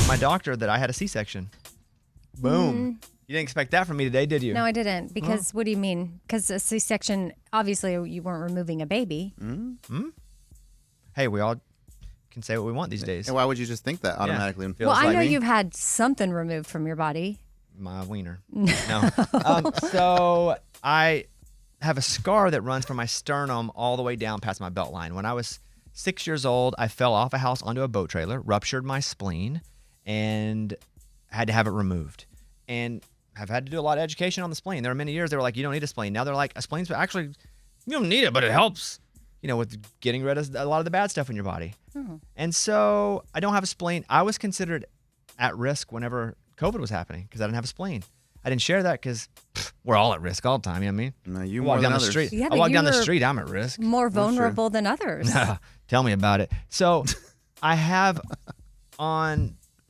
my doctor that I had a C-section. Boom. You didn't expect that from me today, did you? No, I didn't. Because what do you mean? Because a C-section, obviously you weren't removing a baby. Hey, we all can say what we want these days. And why would you just think that automatically? Well, I know you've had something removed from your body. My wiener. No. So I have a scar that runs from my sternum all the way down past my belt line. When I was 6 years old, I fell off a house onto a boat trailer, ruptured my spleen, and had to have it removed. And I've had to do a lot of education on the spleen. There were many years they were like, you don't need a spleen. Now they're like, a spleen's actually, you don't need it, but it helps, with getting rid of a lot of the bad stuff in your body. And so I don't have a spleen. I was considered at risk whenever COVID was happening because I didn't have a spleen. I didn't share that because we're all at risk all the time. You know what I mean? No, you walk more down than the others. street. Yeah, I walk down the street, I'm at risk. More vulnerable than others. Tell me about it. So I have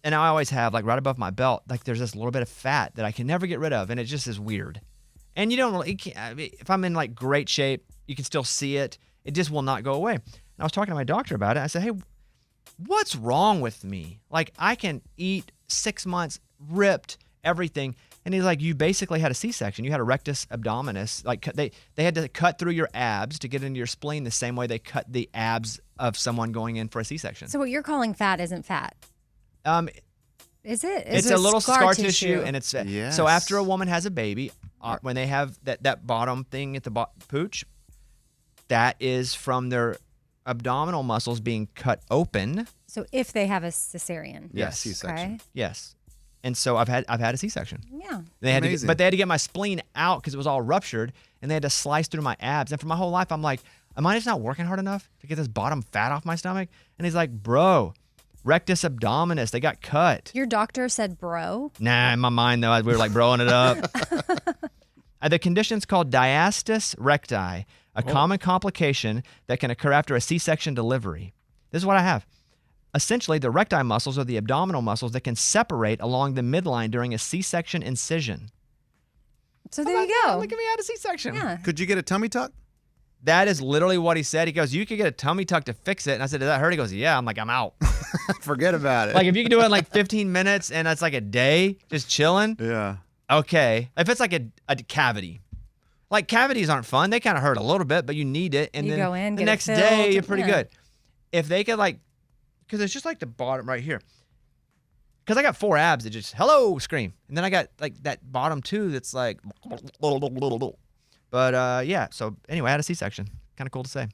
and I always have, like right above my belt, like there's this little bit of fat that I can never get rid of, and it just is weird. And if I'm in like great shape, you can still see it. It just will not go away. And I was talking to my doctor about it. I said, hey, what's wrong with me? Like I can eat 6 months, ripped, everything. And he's like, you basically had a C-section. You had a rectus abdominis. Like they had to cut through your abs to get into your spleen the same way they cut the abs of someone going in for a C-section. So what you're calling fat isn't fat. Is it? It's a little scar tissue, and it's Yes. So after a woman has a baby, when they have that bottom thing at the pooch, that is from their abdominal muscles being cut open. So if they have a cesarean. Yes. C-section. Okay. Yes. And so I've had a C-section. Yeah. They had Amazing. but they had to get my spleen out because it was all ruptured, and they had to slice through my abs. And for my whole life, I'm like, am I just not working hard enough to get this bottom fat off my stomach? And he's like, bro, rectus abdominis, they got cut. Your doctor said bro? Nah, in my mind, though, we were like broing it up. The condition's called diastasis recti, a common complication that can occur after a C-section delivery. This is what I have. Essentially, the recti muscles are the abdominal muscles that can separate along the midline during a C-section incision. So there you go. Look at me, I had a C-section. Yeah. Could you get a tummy tuck? That is literally what he said. He goes, you could get a tummy tuck to fix it. And I said, did that hurt? He goes, yeah. I'm like, I'm out. Forget about it. Like, if you can do it in like 15 minutes and it's like a day just chilling, yeah. okay. If it's like a cavity. Like, cavities aren't fun. They kind of hurt a little bit, but you need it. And You then go in, the get it next filled, day, you're pretty yeah. good. If they could, like, because it's just like the bottom right here. Because I got 4 abs that just, hello, scream. And then I got, like, that bottom 2 that's like, but, yeah. So, anyway, I had a C-section. Kind of cool to say.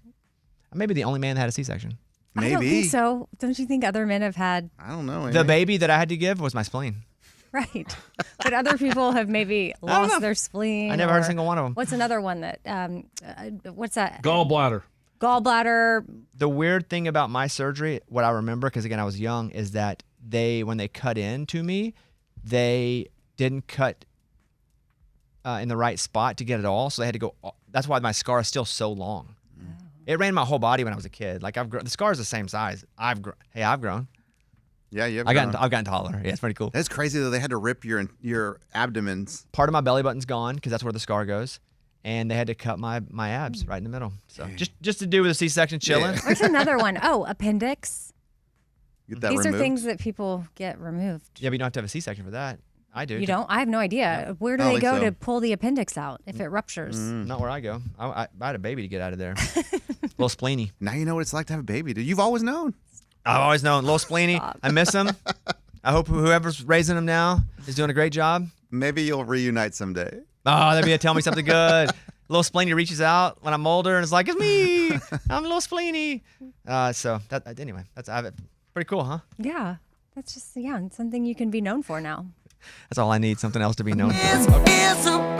I may be the only man that had a C-section. Maybe. I don't think so. Don't you think other men have had? I don't know. The baby that I had to give was my spleen. Right. But other people have maybe lost their spleen. I never heard a single one of them. What's another one that, what's that? Gallbladder. Gallbladder. The weird thing about my surgery, what I remember, because again, I was young, is that when they cut into me, they didn't cut in the right spot to get it all. So they had to go, that's why my scar is still so long. Oh. It ran my whole body when I was a kid. Like I've grown, the scar is the same size. I've grown. Yeah, you have. I've gotten taller. Yeah, it's pretty cool. That's crazy though. They had to rip your abdomens. Part of my belly button's gone because that's where the scar goes, and they had to cut my abs right in the middle. So just to do with a C-section, chilling. Yeah. What's another one? Oh, appendix. Get that These removed. are things that people get removed. Yeah, but you don't have to have a C-section for that. I do. You don't? I have no idea. Where do I don't they think go so. to pull the appendix out if it ruptures? Not where I go. I had a baby to get out of there. Little spleeny. Now you know what it's like to have a baby, dude. You've always known. I've always known. Little spleeny. I miss him. I hope whoever's raising him now is doing a great job. Maybe you'll reunite someday. Oh, that'd be a tell me something good. Little spleeny reaches out when I'm older and it's like, it's me. I'm a little spleeny. So that anyway, that's pretty cool, huh? Yeah. That's just, something you can be known for now. That's all I need. Something else to be known for. It's a